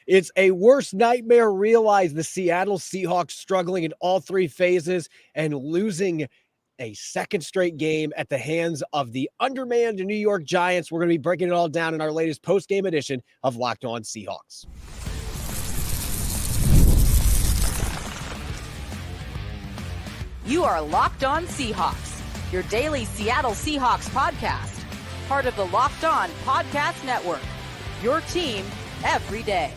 It's a worst nightmare realized. The Seattle Seahawks struggling in all three phases and losing a second straight game at the hands of the undermanned New York Giants. We're going to be breaking it all down in our latest post-game edition of Locked On Seahawks. You are Locked On Seahawks, your daily Seattle Seahawks podcast, part of the Locked On Podcast Network, your team every day.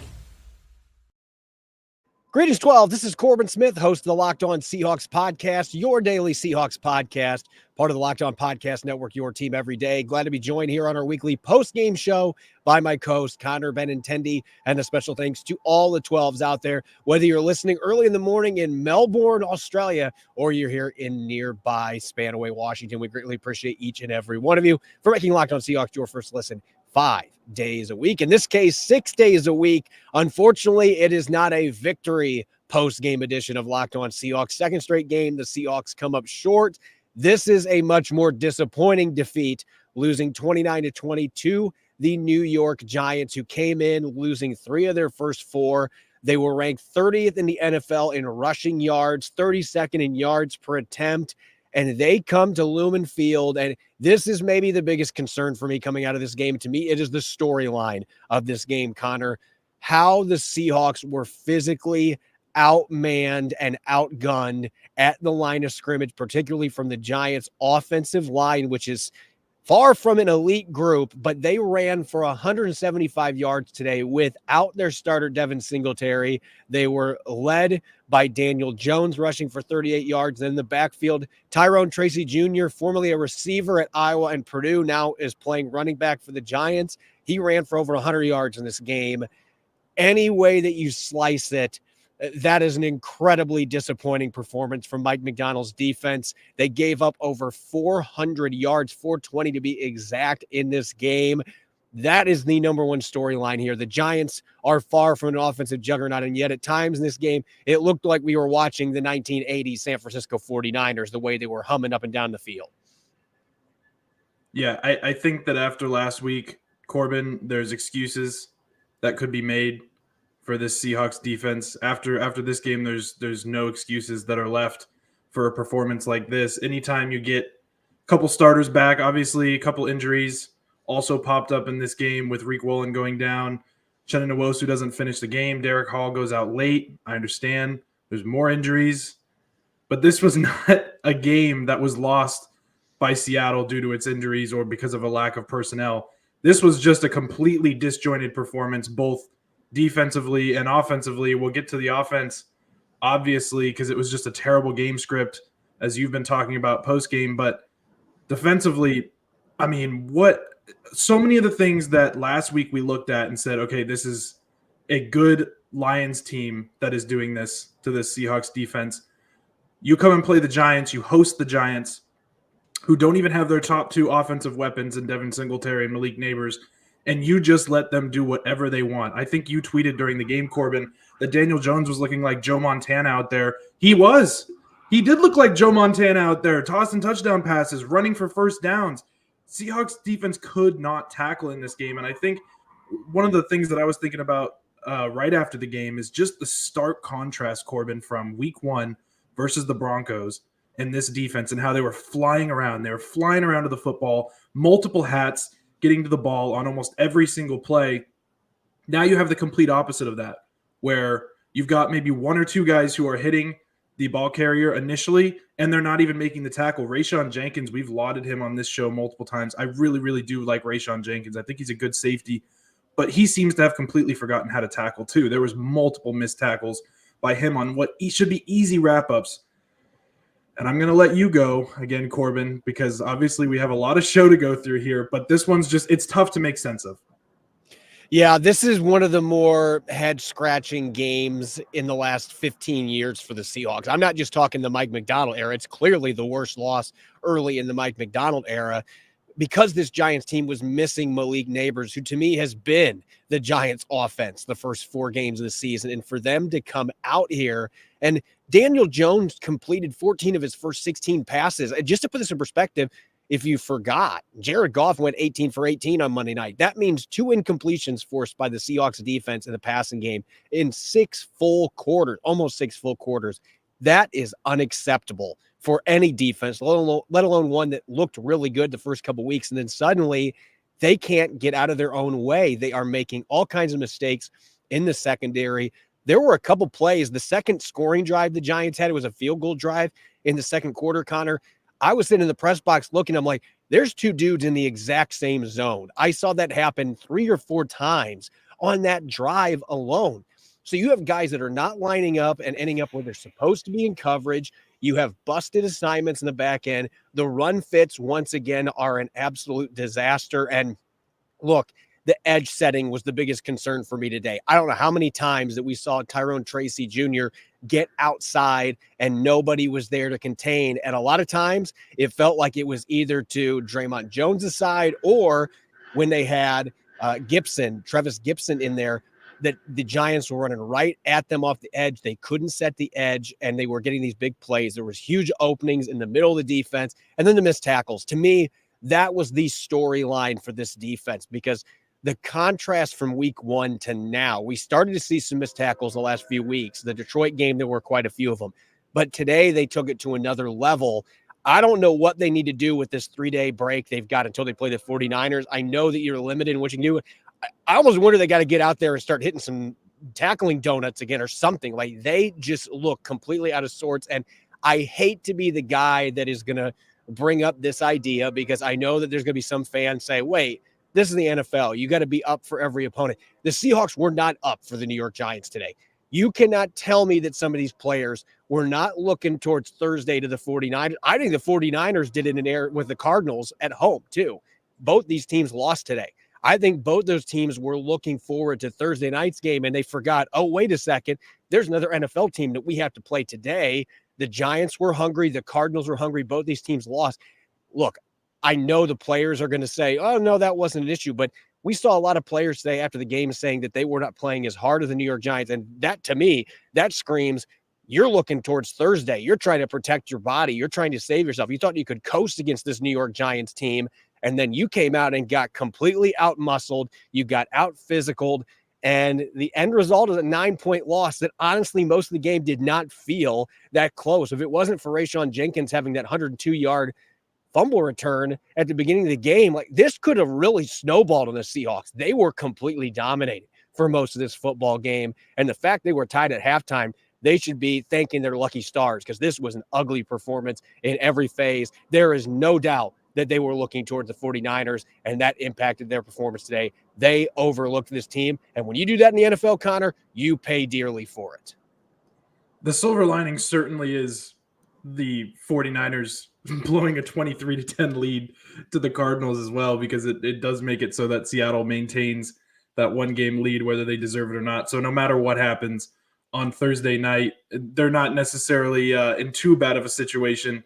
Greetings, 12. This is Corbin Smith, host of the Locked On Seahawks podcast, your daily Seahawks podcast, part of the Locked On Podcast Network, your team every day. Glad to be joined here on our weekly post-game show by my co-host, Connor Benintendi, and a special thanks to all the 12s out there, whether you're listening early in the morning in Melbourne, Australia, or you're here in nearby Spanaway, Washington. We greatly appreciate each and every one of you for making Locked On Seahawks your first listen 5 days a week. In this case, 6 days a week. Unfortunately, it is not a victory post-game edition of Locked On Seahawks. Second straight game, the Seahawks come up short. This is a much more disappointing defeat, losing 29-22. The New York Giants, who came in losing 3 of their first 4. They were ranked 30th in the NFL in rushing yards, 32nd in yards per attempt. And they come to Lumen Field, and this is maybe the biggest concern for me coming out of this game. To me, it is the storyline of this game, Connor. How the Seahawks were physically outmanned and outgunned at the line of scrimmage, particularly from the Giants' offensive line, which is far from an elite group, but they ran for 175 yards today without their starter, Devin Singletary. They were led by Daniel Jones, rushing for 38 yards. Then the backfield, Tyrone Tracy Jr., formerly a receiver at Iowa and Purdue, now is playing running back for the Giants. He ran for over 100 yards in this game. Any way that you slice it, that is an incredibly disappointing performance from Mike Macdonald's defense. They gave up over 400 yards, 420 to be exact, in this game. That is the number one storyline here. The Giants are far from an offensive juggernaut, and yet at times in this game, it looked like we were watching the 1980s San Francisco 49ers, the way they were humming up and down the field. Yeah, I think that after last week, Corbin, there's excuses that could be made for this Seahawks defense. After this game, there's no excuses that are left for a performance like this. Anytime you get a couple starters back, obviously a couple injuries also popped up in this game with Reek Woolen going down. Chenna Nwosu doesn't finish the game. Derek Hall goes out late. I understand there's more injuries, but this was not a game that was lost by Seattle due to its injuries or because of a lack of personnel. This was just a completely disjointed performance, both defensively and offensively. We'll get to the offense, obviously, because it was just a terrible game script, as you've been talking about post-game. But defensively, I mean, so many of the things that last week we looked at and said, okay, this is a good Lions team that is doing this to this Seahawks defense. You come and play the Giants, you host the Giants, who don't even have their top 2 offensive weapons in Devin Singletary and Malik Neighbors, and you just let them do whatever they want. I think you tweeted during the game, Corbin, that Daniel Jones was looking like Joe Montana out there. He was. He did look like Joe Montana out there, tossing touchdown passes, running for first downs. Seahawks defense could not tackle in this game, and I think one of the things that I was thinking about right after the game is just the stark contrast, Corbin, from week 1 versus the Broncos and this defense and how they were flying around. They were flying around to the football, multiple hats, getting to the ball on almost every single play. Now you have the complete opposite of that, where you've got maybe 1 or 2 guys who are hitting the ball carrier initially, and they're not even making the tackle. Rayshawn Jenkins, we've lauded him on this show multiple times. I really, really do like Rayshawn Jenkins. I think he's a good safety, but he seems to have completely forgotten how to tackle too. There was multiple missed tackles by him on what should be easy wrap-ups. And I'm going to let you go again, Corbin, because obviously we have a lot of show to go through here, but this one's just, it's tough to make sense of. Yeah, this is one of the more head-scratching games in the last 15 years for the Seahawks. I'm not just talking the Mike Macdonald era. It's clearly the worst loss early in the Mike Macdonald era, because this Giants team was missing Malik Neighbors, who to me has been the Giants offense the first 4 games of the season. And for them to come out here, and Daniel Jones completed 14 of his first 16 passes. And just to put this in perspective, if you forgot, Jared Goff went 18 for 18 on Monday night. That means 2 incompletions forced by the Seahawks defense in the passing game in 6 full quarters, almost 6 full quarters. That is unacceptable for any defense, let alone one that looked really good the first couple of weeks. And then suddenly they can't get out of their own way. They are making all kinds of mistakes in the secondary. There were a couple plays. The second scoring drive the Giants had, it was a field goal drive in the second quarter, Connor. I was sitting in the press box looking, I'm like, there's 2 dudes in the exact same zone. I saw that happen 3 or 4 times on that drive alone. So you have guys that are not lining up and ending up where they're supposed to be in coverage. You have busted assignments in the back end. The run fits, once again, are an absolute disaster. And look, the edge setting was the biggest concern for me today. I don't know how many times that we saw Tyrone Tracy Jr. get outside and nobody was there to contain. And a lot of times it felt like it was either to Draymond Jones' side or when they had Travis Gibson in there, that the Giants were running right at them off the edge. They couldn't set the edge and they were getting these big plays. There was huge openings in the middle of the defense and then the missed tackles. To me, that was the storyline for this defense because the contrast from week 1 to now, we started to see some missed tackles the last few weeks. The Detroit game, there were quite a few of them. But today they took it to another level. I don't know what they need to do with this 3-day break they've got until they play the 49ers. I know that you're limited in what you can do. I almost wonder they got to get out there and start hitting some tackling donuts again or something. Like they just look completely out of sorts. And I hate to be the guy that is going to bring up this idea because I know that there's going to be some fans say, wait, this is the NFL. You got to be up for every opponent. The Seahawks were not up for the New York Giants today. You cannot tell me that some of these players were not looking towards Thursday to the 49ers. I think the 49ers did it in air with the Cardinals at home too. Both these teams lost today. I think both those teams were looking forward to Thursday night's game and they forgot, oh, wait a second. There's another NFL team that we have to play today. The Giants were hungry. The Cardinals were hungry. Both these teams lost. Look, I know the players are going to say, oh, no, that wasn't an issue. But we saw a lot of players today after the game saying that they were not playing as hard as the New York Giants. And that, to me, that screams you're looking towards Thursday. You're trying to protect your body. You're trying to save yourself. You thought you could coast against this New York Giants team. And then you came out and got completely out-muscled. You got out-physicaled. And the end result is a 9-point loss that honestly most of the game did not feel that close. If it wasn't for Rayshon Jenkins having that 102-yard fumble return at the beginning of the game, like this could have really snowballed on the Seahawks. They were completely dominated for most of this football game. And the fact they were tied at halftime, they should be thanking their lucky stars because this was an ugly performance in every phase. There is no doubt that they were looking towards the 49ers, and that impacted their performance today. They overlooked this team, and when you do that in the NFL, Connor, you pay dearly for it. The silver lining certainly is the 49ers blowing a 23-10 lead to the Cardinals as well, because it does make it so that Seattle maintains that 1-game lead, whether they deserve it or not. So no matter what happens on Thursday night, they're not necessarily in too bad of a situation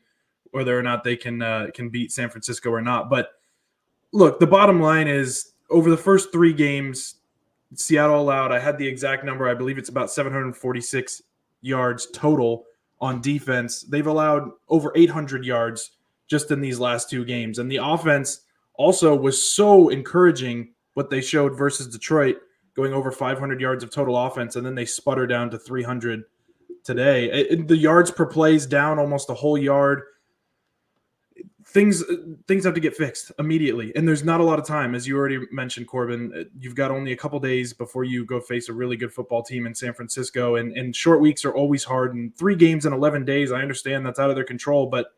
whether or not they can beat San Francisco or not. But look, the bottom line is over the first 3 games, Seattle allowed, I had the exact number, I believe it's about 746 yards total on defense. They've allowed over 800 yards just in these last 2 games. And the offense also was so encouraging what they showed versus Detroit, going over 500 yards of total offense, and then they sputter down to 300 today. The yards per play is down almost a whole yard. Things have to get fixed immediately, and there's not a lot of time. As you already mentioned, Corbin, you've got only a couple days before you go face a really good football team in San Francisco, and short weeks are always hard. And 3 games in 11 days, I understand that's out of their control, but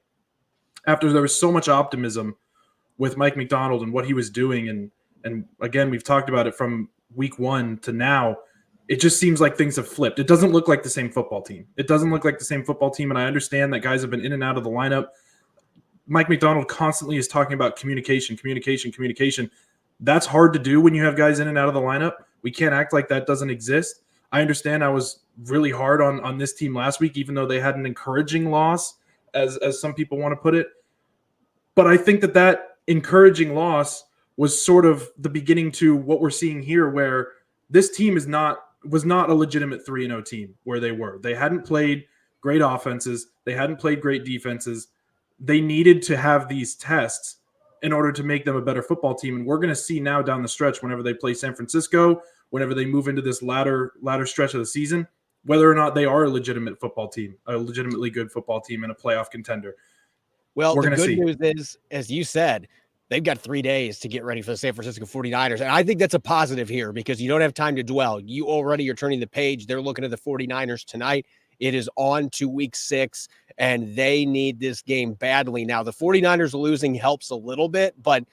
after there was so much optimism with Mike Macdonald and what he was doing, and again, we've talked about it from week 1 to now, it just seems like things have flipped. It doesn't look like the same football team. And I understand that guys have been in and out of the lineup. Mike Macdonald constantly is talking about communication. That's hard to do when you have guys in and out of the lineup. We can't act like that doesn't exist. I understand I was really hard on this team last week, even though they had an encouraging loss, as some people want to put it. But I think that encouraging loss was sort of the beginning to what we're seeing here, where this team was not a legitimate 3-0 team where they were. They hadn't played great offenses. They hadn't played great defenses. They needed to have these tests in order to make them a better football team. And we're going to see now down the stretch, whenever they play San Francisco, whenever they move into this latter stretch of the season, whether or not they are a legitimate football team, a legitimately good football team and a playoff contender. Well, the good news is, as you said, they've got 3 days to get ready for the San Francisco 49ers. And I think that's a positive here because you don't have time to dwell. You already are turning the page. They're looking at the 49ers tonight. It is on to week 6, and they need this game badly. Now, the 49ers losing helps a little bit, but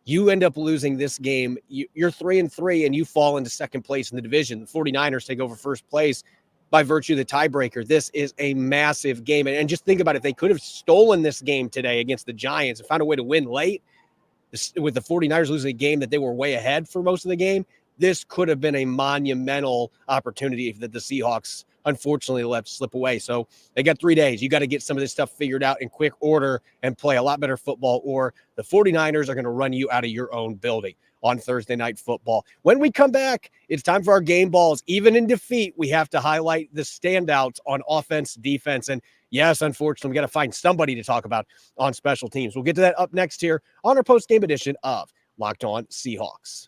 you end up losing this game. You're 3-3, and you fall into second place in the division. The 49ers take over first place by virtue of the tiebreaker. This is a massive game. And just think about it. If they could have stolen this game today against the Giants and found a way to win late, with the 49ers losing a game that they were way ahead for most of the game, this could have been a monumental opportunity that the Seahawks unfortunately let slip away. So they got 3 days. You got to get some of this stuff figured out in quick order and play a lot better football, or the 49ers are going to run you out of your own building on Thursday Night Football. When we come back, it's time for our game balls. Even in defeat, we have to highlight the standouts on offense, defense, and yes, unfortunately, we got to find somebody to talk about on special teams. We'll get to that up next here on our post-game edition of Locked On Seahawks.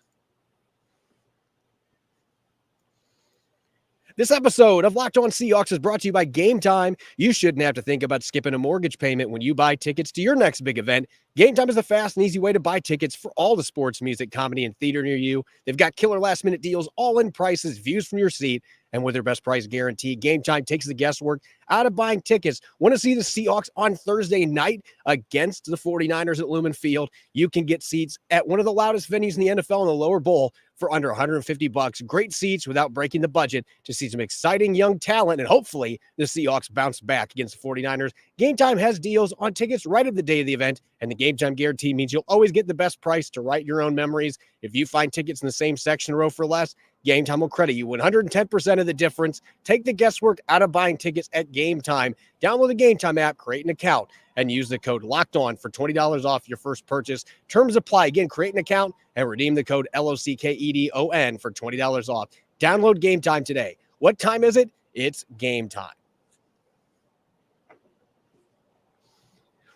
This episode of Locked On Seahawks is brought to you by Game Time. You shouldn't have to think about skipping a mortgage payment when you buy tickets to your next big event. Game Time is a fast and easy way to buy tickets for all the sports, music, comedy, and theater near you. They've got killer last-minute deals, all-in prices, views from your seat, and with their best price guarantee, Game Time takes the guesswork out of buying tickets. Want to see the Seahawks on Thursday night against the 49ers at Lumen Field? You can get seats at one of the loudest venues in the NFL in the lower bowl for under $150. Great seats without breaking the budget to see some exciting young talent, and hopefully the Seahawks bounce back against the 49ers. Game Time has deals on tickets right at the day of the event, and the Game Time guarantee means you'll always get the best price to write your own memories. If you find tickets in the same section row for less, Game Time will credit you 110% of the difference. Take the guesswork out of buying tickets at Game Time. Download the Game Time app, create an account, and use the code LOCKEDON for $20 off your first purchase. Terms apply. Again, create an account and redeem the code LOCKEDON for $20 off. Download Game Time today. What time is it? It's game time.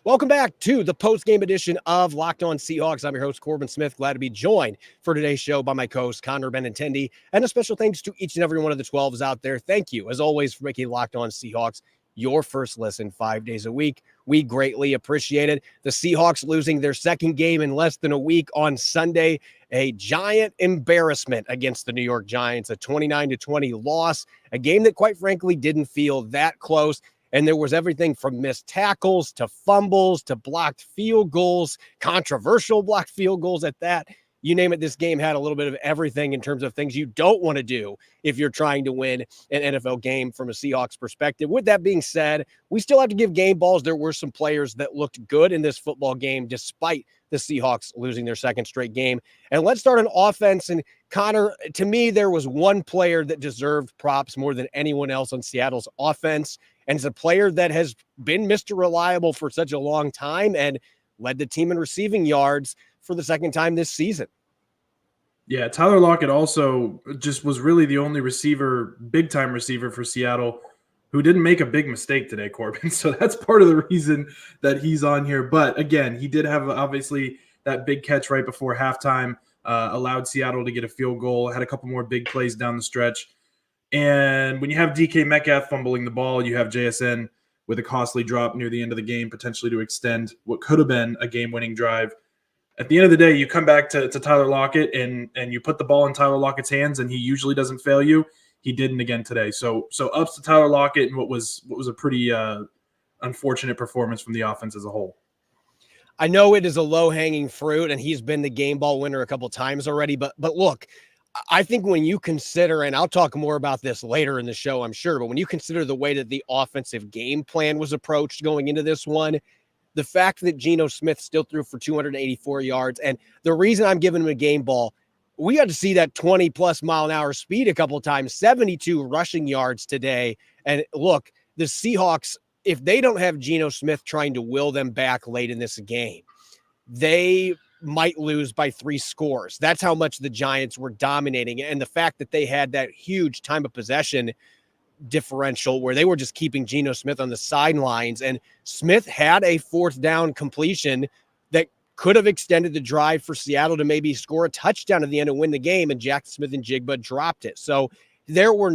Welcome back to the post-game edition of Locked On Seahawks. I'm your host, Corbin Smith. Glad to be joined for today's show by my co-host, Connor Benintendi. And a special thanks to each and every one of the 12s out there. Thank you, as always, for making Locked On Seahawks your first listen 5 days a week. We greatly appreciate it. The Seahawks losing their second game in less than a week on Sunday. A giant embarrassment against the New York Giants, a 29-20 loss, a game that, quite frankly, didn't feel that close. And there was everything from missed tackles to fumbles to blocked field goals, controversial blocked field goals at that. You name it, this game had a little bit of everything in terms of things you don't want to do if you're trying to win an NFL game from a Seahawks perspective. With that being said, we still have to give game balls. There were some players that looked good in this football game despite the Seahawks losing their second straight game. And let's start on offense. And Connor, to me, there was one player that deserved props more than anyone else on Seattle's offense. And it's a player that has been Mr. Reliable for such a long time and led the team in receiving yards for the second time this season. Yeah, Tyler Lockett also just was really the only receiver, big-time receiver for Seattle who didn't make a big mistake today, Corbin. So that's part of the reason that he's on here. But again, he did have obviously that big catch right before halftime, allowed Seattle to get a field goal, had a couple more big plays down the stretch. And when you have DK Metcalf fumbling the ball, you have JSN with a costly drop near the end of the game, potentially to extend what could have been a game-winning drive. At the end of the day, you come back to Tyler Lockett and you put the ball in Tyler Lockett's hands, and he usually doesn't fail you. He didn't again today. So ups to Tyler Lockett and what was a pretty unfortunate performance from the offense as a whole. I know it is a low-hanging fruit, and he's been the game ball winner a couple times already. But look, I think when you consider, and I'll talk more about this later in the show, I'm sure, but when you consider the way that the offensive game plan was approached going into this one, the fact that Geno Smith still threw for 284 yards, and the reason I'm giving him a game ball, we got to see that 20-plus mile-an-hour speed a couple times, 72 rushing yards today. And look, the Seahawks, if they don't have Geno Smith trying to will them back late in this game, they might lose by 3 scores. That's how much the Giants were dominating. And the fact that they had that huge time of possession differential where they were just keeping Geno Smith on the sidelines, and Smith had a 4th down completion that could have extended the drive for Seattle to maybe score a touchdown at the end and win the game, and Jackson Smith and Jigba dropped it. So there were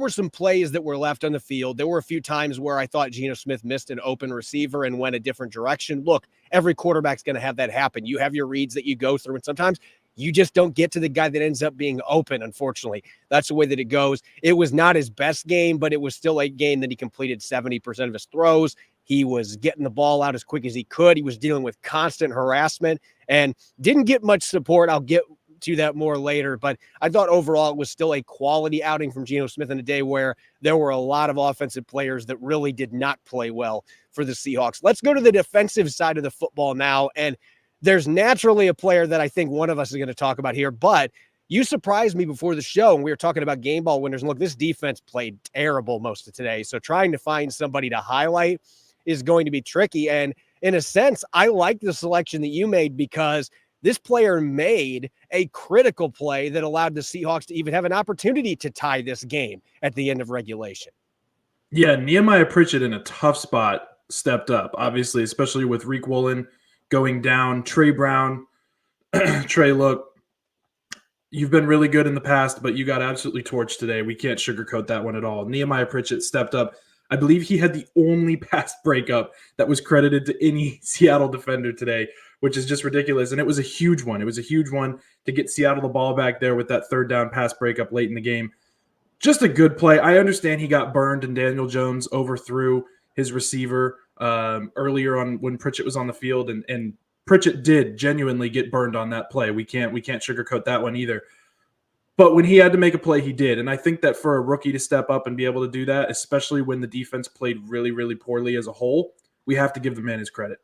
some plays that were left on the field. There were a few times where I thought Geno Smith missed an open receiver and went a different direction. Look, every quarterback's going to have that happen. You have your reads that you go through, and sometimes you just don't get to the guy that ends up being open, unfortunately. That's the way that it goes. It was not his best game, but it was still a game that he completed 70% of his throws. He was getting the ball out as quick as he could. He was dealing with constant harassment and didn't get much support. I'll get to that more later, but I thought overall it was still a quality outing from Geno Smith in a day where there were a lot of offensive players that really did not play well for the Seahawks. Let's go to the defensive side of the football now, and there's naturally a player that I think one of us is going to talk about here, but you surprised me before the show, and we were talking about game ball winners. And look, this defense played terrible most of today, so trying to find somebody to highlight is going to be tricky. And in a sense, I like the selection that you made because this player made a critical play that allowed the Seahawks to even have an opportunity to tie this game at the end of regulation. Yeah, Nehemiah Pritchett in a tough spot stepped up, obviously, especially with Reek Woolen going down. Trey Brown, Trey, look, you've been really good in the past, but you got absolutely torched today. We can't sugarcoat that one at all. Nehemiah Pritchett stepped up. I believe he had the only pass breakup that was credited to any Seattle defender today, which is just ridiculous. And it was a huge one. It was a huge one to get Seattle the ball back there with that third down pass breakup late in the game. Just a good play. I understand he got burned and Daniel Jones overthrew his receiver earlier on when Pritchett was on the field. And Pritchett did genuinely get burned on that play. We can't sugarcoat that one either. But when he had to make a play, he did. And I think that for a rookie to step up and be able to do that, especially when the defense played really, really poorly as a whole, we have to give the man his credit.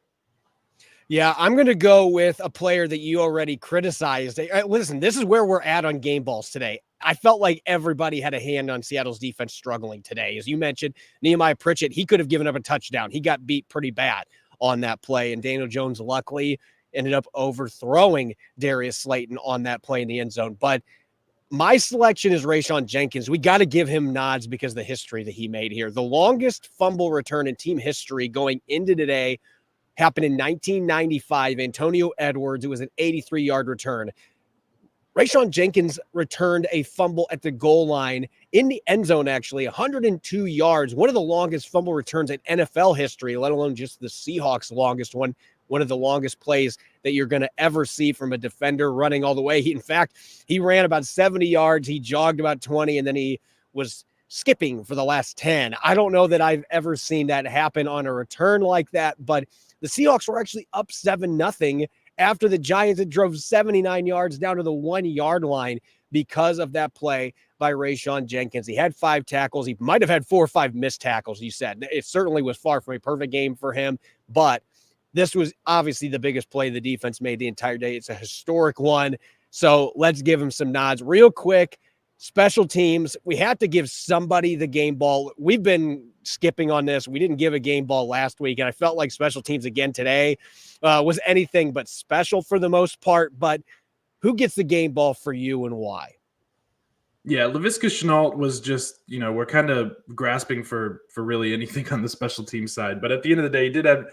Yeah, I'm going to go with a player that you already criticized. Listen, this is where we're at on game balls today. I felt like everybody had a hand on Seattle's defense struggling today. As you mentioned, Nehemiah Pritchett, he could have given up a touchdown. He got beat pretty bad on that play. And Daniel Jones, luckily, ended up overthrowing Darius Slayton on that play in the end zone. But my selection is Rayshawn Jenkins. We got to give him nods because of the history that he made here. The longest fumble return in team history going into today happened in 1995. Antonio Edwards, it was an 83-yard return. Rayshawn Jenkins returned a fumble at the goal line in the end zone, actually, 102 yards, one of the longest fumble returns in NFL history, let alone just the Seahawks' longest one of the longest plays that you're going to ever see from a defender running all the way. In fact, he ran about 70 yards, he jogged about 20, and then he was skipping for the last 10. I don't know that I've ever seen that happen on a return like that, but the Seahawks were actually up 7-0 after the Giants had drove 79 yards down to the 1-yard line because of that play by Rayshawn Jenkins. He had 5 tackles. He might have had 4 or 5 missed tackles, you said. It certainly was far from a perfect game for him, but this was obviously the biggest play the defense made the entire day. It's a historic one, so let's give him some nods. Real quick, special teams. We had to give somebody the game ball. We've been skipping on this. We didn't give a game ball last week, and I felt like special teams again today was anything but special for the most part. But who gets the game ball for you and why? Yeah, Laviska Shenault was just, we're kind of grasping for really anything on the special team side. But at the end of the day, he did have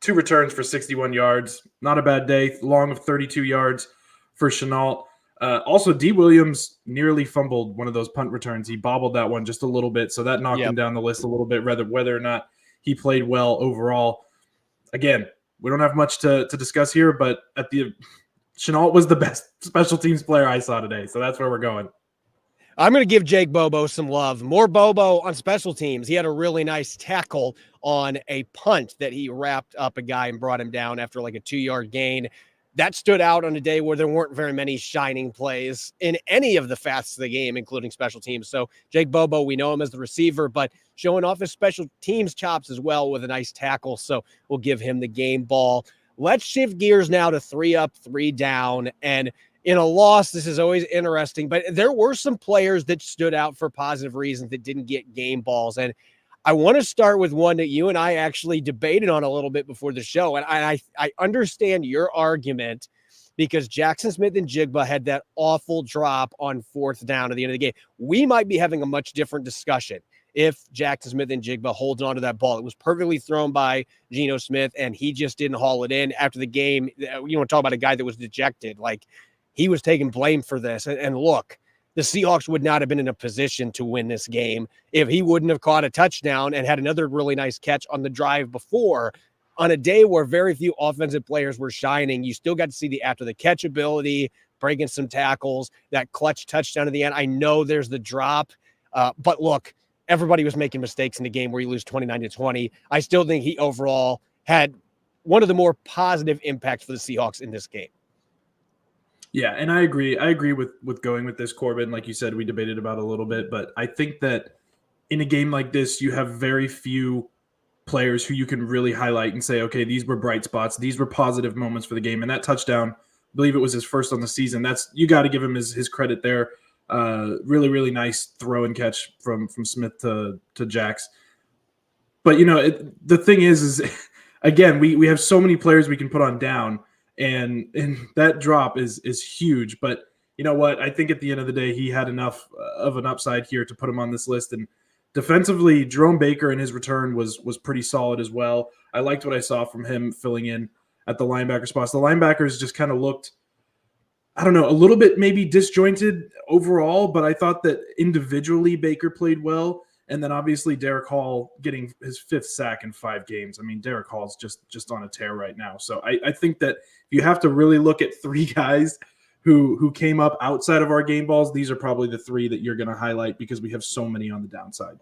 2 returns for 61 yards. Not a bad day. Long of 32 yards for Shenault. Also, D. Williams nearly fumbled one of those punt returns. He bobbled that one just a little bit, so that knocked him down the list a little bit, whether or not he played well overall. Again, we don't have much to discuss here, but Shenault was the best special teams player I saw today, so that's where we're going. I'm going to give Jake Bobo some love. More Bobo on special teams. He had a really nice tackle on a punt that he wrapped up a guy and brought him down after like a 2-yard gain. That stood out on a day where there weren't very many shining plays in any of the facets of the game, including special teams. So Jake Bobo, we know him as the receiver, but showing off his special teams chops as well with a nice tackle. So we'll give him the game ball. Let's shift gears now to 3 up, 3 down. And in a loss, this is always interesting, but there were some players that stood out for positive reasons that didn't get game balls. And I want to start with one that you and I actually debated on a little bit before the show. And I understand your argument because Jackson Smith and Jigba had that awful drop on 4th down at the end of the game. We might be having a much different discussion if Jackson Smith-Njigba holds onto that ball. It was perfectly thrown by Geno Smith, and he just didn't haul it in. After the game, you want to talk about a guy that was dejected. Like, he was taking blame for this. And look, the Seahawks would not have been in a position to win this game if he wouldn't have caught a touchdown and had another really nice catch on the drive before. On a day where very few offensive players were shining, you still got to see the after the catch ability, breaking some tackles, that clutch touchdown at the end. I know there's the drop, but look, everybody was making mistakes in the game where you lose 29-20. I still think he overall had one of the more positive impacts for the Seahawks in this game. Yeah, and I agree. I agree with going with this, Corbin. Like you said, we debated about it a little bit, but I think that in a game like this, you have very few players who you can really highlight and say, okay, these were bright spots. These were positive moments for the game. And that touchdown, I believe it was his first on the season. You got to give him his credit there. Really, really nice throw and catch from Smith to Jax. But, the thing is again, we have so many players we can put on down, and that drop is huge. But you know what? I think at the end of the day, he had enough of an upside here to put him on this list. And defensively, Jerome Baker in his return was pretty solid as well. I liked what I saw from him filling in at the linebacker spots. The linebackers just kind of looked, I don't know, a little bit maybe disjointed overall, but I thought that individually Baker played well. And then obviously Derek Hall getting his 5th sack in 5 games. I mean, Derek Hall's just on a tear right now. So I think that you have to really look at 3 guys who came up outside of our game balls. These are probably the 3 that you're going to highlight because we have so many on the downside.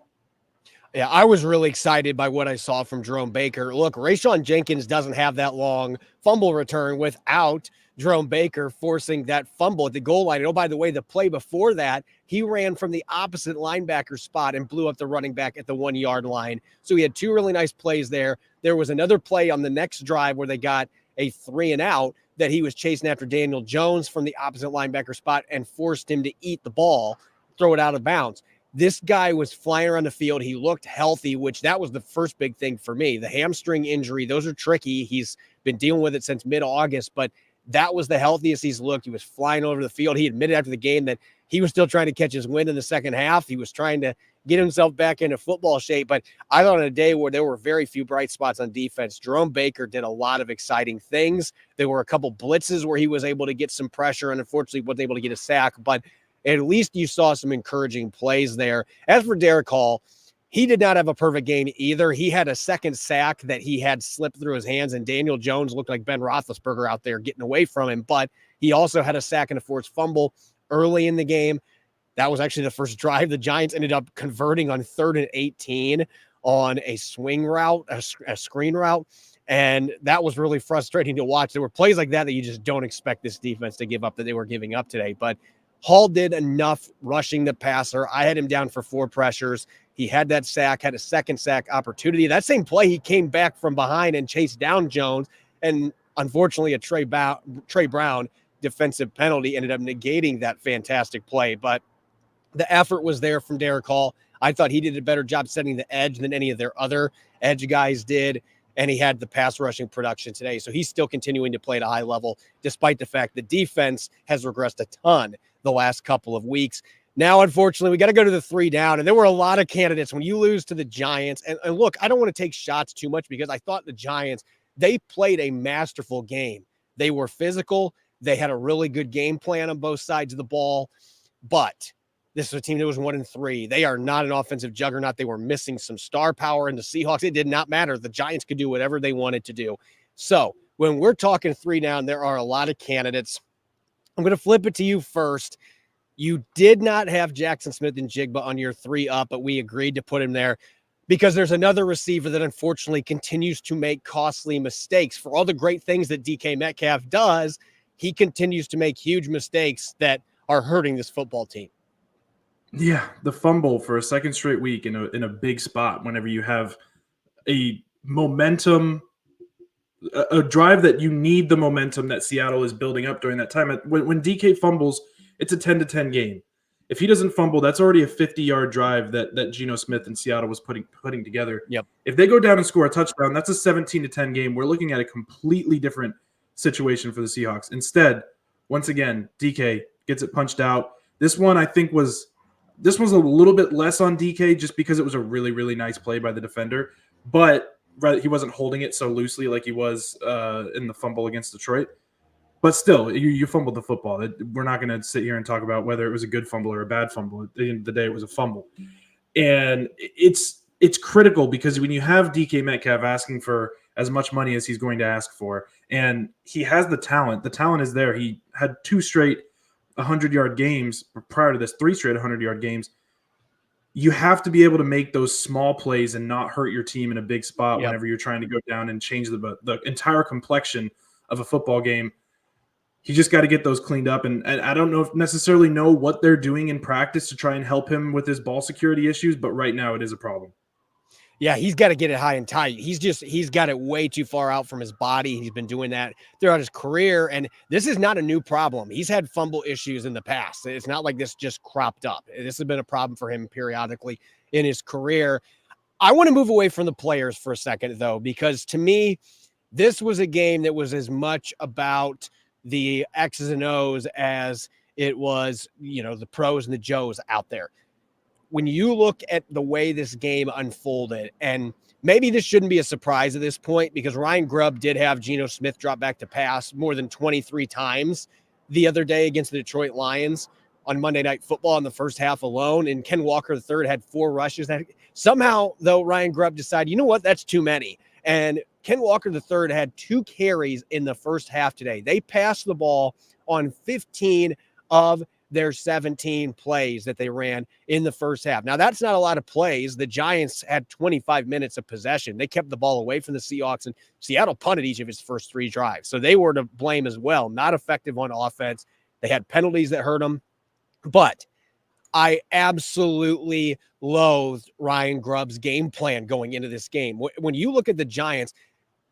Yeah, I was really excited by what I saw from Jerome Baker. Look, Rayshawn Jenkins doesn't have that long fumble return without Jerome Baker forcing that fumble at the goal line. And oh, by the way, the play before that, he ran from the opposite linebacker spot and blew up the running back at the 1-yard line. So he had 2 really nice plays there. There was another play on the next drive where they got a 3-and-out that he was chasing after Daniel Jones from the opposite linebacker spot and forced him to eat the ball, throw it out of bounds. This guy was flying around the field. He looked healthy, which that was the first big thing for me. The hamstring injury, those are tricky. He's been dealing with it since mid-August, but that was the healthiest he's looked. He was flying over the field. He admitted after the game that he was still trying to catch his wind in the second half. He was trying to get himself back into football shape. But I thought on a day where there were very few bright spots on defense, Jerome Baker did a lot of exciting things. There were a couple blitzes where he was able to get some pressure and unfortunately wasn't able to get a sack. But at least you saw some encouraging plays there. As for Derek Hall, he did not have a perfect game either. He had a second sack that he had slipped through his hands, and Daniel Jones looked like Ben Roethlisberger out there getting away from him. But he also had a sack and a forced fumble early in the game. That was actually the first drive. The Giants ended up converting on 3rd and 18 on a swing route, a screen route. And that was really frustrating to watch. There were plays like that you just don't expect this defense to give up that they were giving up today. But Hall did enough rushing the passer. I had him down for 4 pressures. He had that sack, had a second sack opportunity. That same play, he came back from behind and chased down Jones. And unfortunately, a Trey Brown defensive penalty ended up negating that fantastic play. But the effort was there from Derek Hall. I thought he did a better job setting the edge than any of their other edge guys did. And he had the pass rushing production today. So he's still continuing to play at a high level, despite the fact the defense has regressed a ton the last couple of weeks. Now, unfortunately, we got to go to the 3 down. And there were a lot of candidates when you lose to the Giants. And look, I don't want to take shots too much because I thought the Giants, they played a masterful game. They were physical. They had a really good game plan on both sides of the ball. But this is a team that was 1-3. They are not an offensive juggernaut. They were missing some star power in the Seahawks. It did not matter. The Giants could do whatever they wanted to do. So when we're talking 3 down, there are a lot of candidates. I'm going to flip it to you first. You did not have Jackson Smith-Njigba on your 3 up, but we agreed to put him there because there's another receiver that unfortunately continues to make costly mistakes. For all the great things that DK Metcalf does, he continues to make huge mistakes that are hurting this football team. Yeah, the fumble for a second straight week in a big spot whenever you have a momentum, a drive that you need the momentum that Seattle is building up during that time. When DK fumbles, it's a 10-10 game. If he doesn't fumble, that's already a 50-yard drive that Geno Smith and Seattle was putting together. Yep. If they go down and score a touchdown, that's a 17-10 game. We're looking at a completely different situation for the Seahawks. Instead, once again, DK gets it punched out. This one, I think, was This was a little bit less on DK just because it was a really, really nice play by the defender, but he wasn't holding it so loosely like he was in the fumble against Detroit. But still, you fumbled the football. We're not going to sit here and talk about whether it was a good fumble or a bad fumble. At the end of the day, it was a fumble. And it's critical because when you have DK Metcalf asking for as much money as he's going to ask for, and he has the talent is there. He had 2 straight 100-yard games prior to this, 3 straight 100-yard games. You have to be able to make those small plays and not hurt your team in a big spot whenever you're trying to go down and change the entire complexion of a football game. You just got to get those cleaned up. And I don't necessarily know what they're doing in practice to try and help him with his ball security issues, but right now it is a problem. Yeah, he's got to get it high and tight. He's got it way too far out from his body. He's been doing that throughout his career, and this is not a new problem. He's had fumble issues in the past. It's not like this just cropped up. This has been a problem for him periodically in his career. I want to move away from the players for a second, though, because to me, this was a game that was as much about the X's and O's as it was, the pros and the Joes out there. When you look at the way this game unfolded, and maybe this shouldn't be a surprise at this point because Ryan Grubb did have Geno Smith drop back to pass more than 23 times the other day against the Detroit Lions on Monday Night Football in the first half alone, and Ken Walker III had 4 rushes. Somehow, though, Ryan Grubb decided, you know what, that's too many. And Ken Walker III had 2 carries in the first half today. They passed the ball on 15 of their 17 plays that they ran in the first half. Now, that's not a lot of plays. The Giants had 25 minutes of possession. They kept the ball away from the Seahawks, and Seattle punted each of its first 3 drives. So they were to blame as well. Not effective on offense. They had penalties that hurt them. But I absolutely loathed Ryan Grubb's game plan going into this game. When you look at the Giants,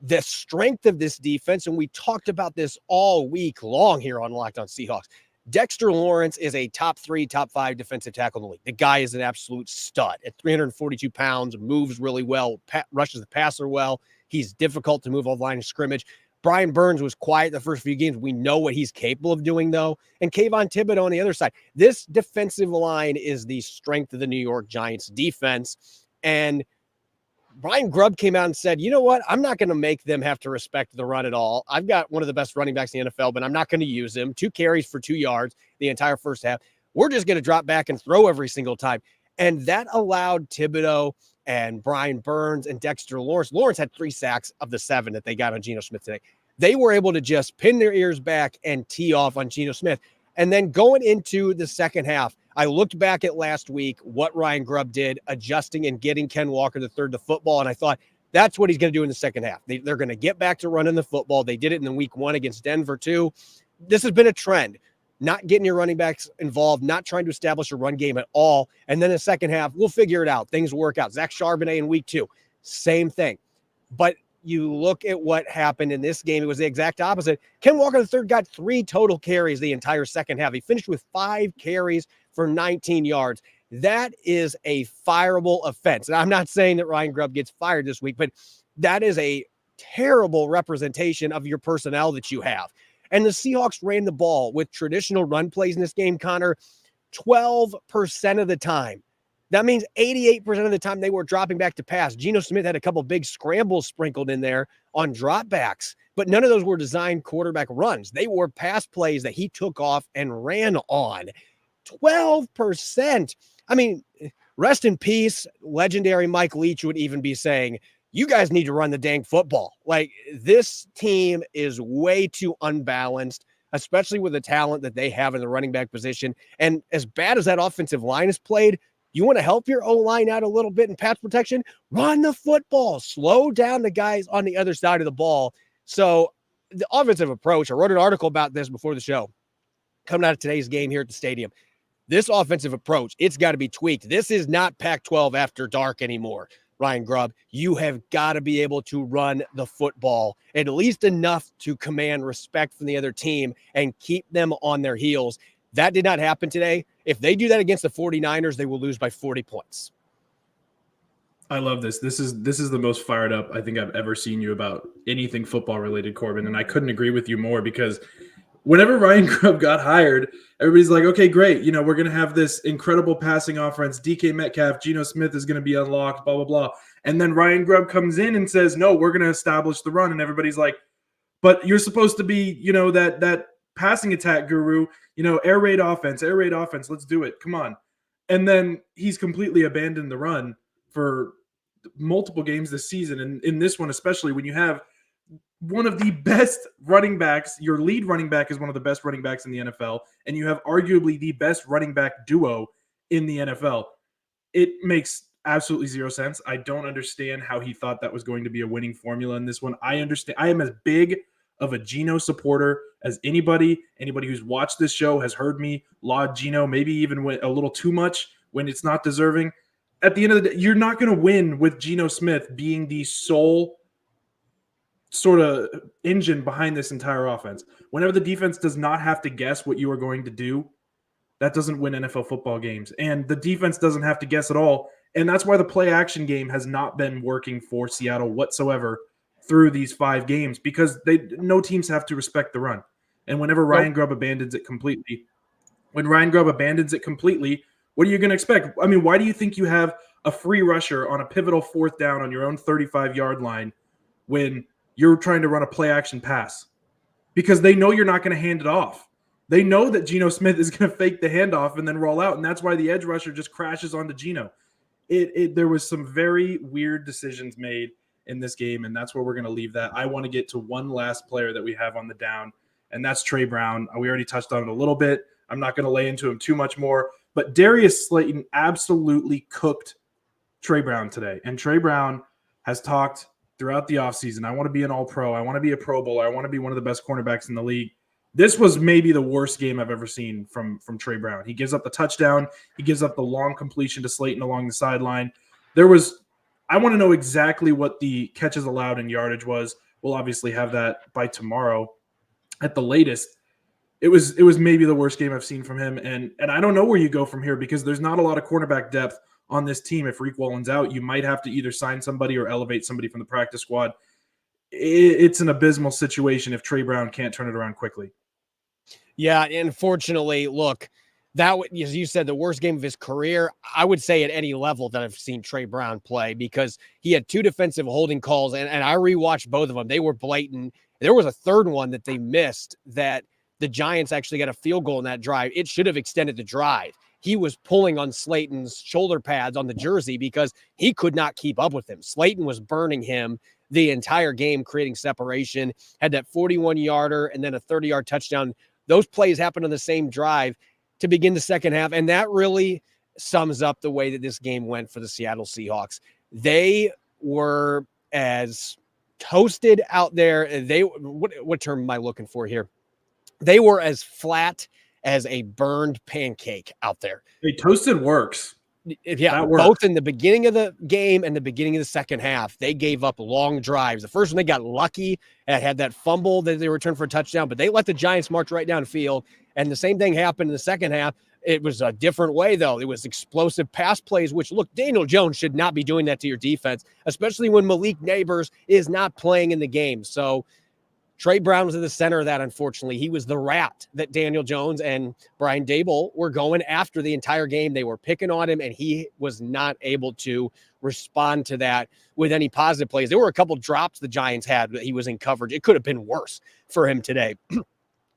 the strength of this defense, and we talked about this all week long here on Locked On Seahawks, Dexter Lawrence is a top 3, top 5 defensive tackle in the league. The guy is an absolute stud at 342 pounds, moves really well, rushes the passer well. He's difficult to move off the line of scrimmage. Brian Burns was quiet the first few games. We know what he's capable of doing, though. And Kayvon Thibodeau on the other side. This defensive line is the strength of the New York Giants defense. And Brian Grubb came out and said, you know what? I'm not going to make them have to respect the run at all. I've got one of the best running backs in the NFL, but I'm not going to use him. 2 carries for 2 yards the entire first half. We're just going to drop back and throw every single time. And that allowed Thibodeau and Brian Burns and Dexter Lawrence. Lawrence had 3 sacks of the 7 that they got on Geno Smith today. They were able to just pin their ears back and tee off on Geno Smith. And then going into the second half, I looked back at last week, what Ryan Grubb did, adjusting and getting Ken Walker III to football, and I thought that's what he's going to do in the second half. They're going to get back to running the football. They did it in the week 1 against Denver, too. This has been a trend, not getting your running backs involved, not trying to establish a run game at all, and then the second half, we'll figure it out. Things work out. Zach Charbonnet in week 2, same thing. But you look at what happened in this game, it was the exact opposite. Ken Walker III got 3 total carries the entire second half. He finished with 5 carries for 19 yards. That is a fireable offense. And I'm not saying that Ryan Grubb gets fired this week, but that is a terrible representation of your personnel that you have. And the Seahawks ran the ball with traditional run plays in this game, Connor, 12% of the time. That means 88% of the time they were dropping back to pass. Geno Smith had a couple big scrambles sprinkled in there on dropbacks, but none of those were designed quarterback runs. They were pass plays that he took off and ran on. 12%. I mean, rest in peace. Legendary Mike Leach would even be saying, you guys need to run the dang football. Like, this team is way too unbalanced, especially with the talent that they have in the running back position. And as bad as that offensive line is played, you want to help your O-line out a little bit in pass protection? Run the football. Slow down the guys on the other side of the ball. So the offensive approach, I wrote an article about this before the show, coming out of today's game here at the stadium. This offensive approach, it's got to be tweaked. This is not Pac-12 after dark anymore, Ryan Grubb. You have got to be able to run the football at least enough to command respect from the other team and keep them on their heels. That did not happen today. If they do that against the 49ers, they will lose by 40 points. I love this. This is the most fired up I think I've ever seen you about anything football related, Corbin. And I couldn't agree with you more because whenever Ryan Grubb got hired, everybody's like, okay, great. We're going to have this incredible passing offense. DK Metcalf, Geno Smith is going to be unlocked, blah, blah, blah. And then Ryan Grubb comes in and says, no, we're going to establish the run. And everybody's like, but you're supposed to be, that passing attack guru, air raid offense, let's do it. Come on. And then he's completely abandoned the run for multiple games this season. And in this one, especially when you have one of the best running backs, your lead running back is one of the best running backs in the NFL, and you have arguably the best running back duo in the NFL. It makes absolutely zero sense. I don't understand how he thought that was going to be a winning formula in this one. I understand. I am as big of a Geno supporter as anybody. Anybody who's watched this show has heard me laud Geno, maybe even a little too much when it's not deserving. At the end of the day, you're not going to win with Geno Smith being the sole sort of engine behind this entire offense. Whenever the defense does not have to guess what you are going to do, that doesn't win NFL football games. And the defense doesn't have to guess at all. And that's why the play action game has not been working for Seattle whatsoever through these 5 games, because no teams have to respect the run. And whenever Ryan Grubb abandons it completely, what are you going to expect? I mean, why do you think you have a free rusher on a pivotal 4th down on your own 35-yard line when you're trying to run a play action pass? Because they know you're not going to hand it off. They know that Geno Smith is going to fake the handoff and then roll out, and that's why the edge rusher just crashes onto Geno. There was some very weird decisions made in this game, and that's where we're going to leave that. I want to get to one last player that we have on the down, and that's Trey Brown. We already touched on it a little bit. I'm not going to lay into him too much more, but Darius Slayton absolutely cooked Trey Brown today, and Trey Brown has talked throughout the offseason, I want to be an all-pro. I want to be a Pro Bowler. I want to be one of the best cornerbacks in the league. This was maybe the worst game I've ever seen from Trey Brown. He gives up the touchdown. He gives up the long completion to Slayton along the sideline. I want to know exactly what the catches allowed in yardage was. We'll obviously have that by tomorrow at the latest. It was maybe the worst game I've seen from him. And I don't know where you go from here, because there's not a lot of cornerback depth on this team. If Reek Wallen's out, you might have to either sign somebody or elevate somebody from the practice squad. It's an abysmal situation if Trey Brown can't turn it around quickly. Yeah, unfortunately, look, that, as you said, the worst game of his career, I would say at any level that I've seen Trey Brown play, because he had 2 defensive holding calls, and I rewatched both of them. They were blatant. There was a third one that they missed that the Giants actually got a field goal in that drive. It should have extended the drive. He was pulling on Slayton's shoulder pads on the jersey because he could not keep up with him. Slayton was burning him the entire game, creating separation, had that 41-yarder and then a 30-yard touchdown. Those plays happened on the same drive to begin the second half, and that really sums up the way that this game went for the Seattle Seahawks. They were as toasted out there. What term am I looking for here? They were as flat as a burned pancake out there. Hey, toasted works. Yeah, both in the beginning of the game and the beginning of the second half, they gave up long drives. The first one, they got lucky and had that fumble that they returned for a touchdown, but they let the Giants march right down the field. And the same thing happened in the second half. It was a different way, though. It was explosive pass plays, which, look, Daniel Jones should not be doing that to your defense, especially when Malik Neighbors is not playing in the game. So Trey Brown was at the center of that, unfortunately. He was the rat that Daniel Jones and Brian Daboll were going after the entire game. They were picking on him, and he was not able to respond to that with any positive plays. There were a couple drops the Giants had that he was in coverage. It could have been worse for him today.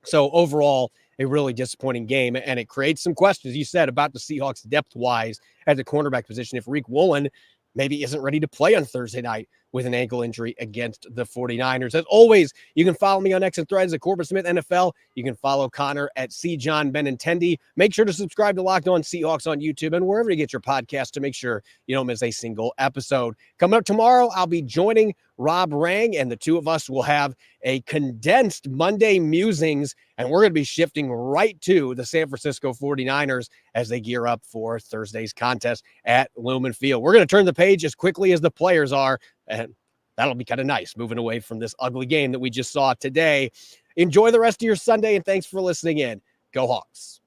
So overall, a really disappointing game, and it creates some questions, you said, about the Seahawks depth-wise at the cornerback position. If Reek Woolen maybe isn't ready to play on Thursday night with an ankle injury against the 49ers. As always, you can follow me on X and Threads at Corbin Smith NFL. You can follow Connor at CJohn Benintendi. Make sure to subscribe to Locked On Seahawks on YouTube and wherever you get your podcast to make sure you don't miss a single episode. Coming up tomorrow, I'll be joining Rob Rang, and the two of us will have a condensed Monday musings, and we're going to be shifting right to the San Francisco 49ers as they gear up for Thursday's contest at Lumen Field. We're going to turn the page as quickly as the players are, and that'll be kind of nice, moving away from this ugly game that we just saw today. Enjoy the rest of your Sunday, and thanks for listening in. Go Hawks.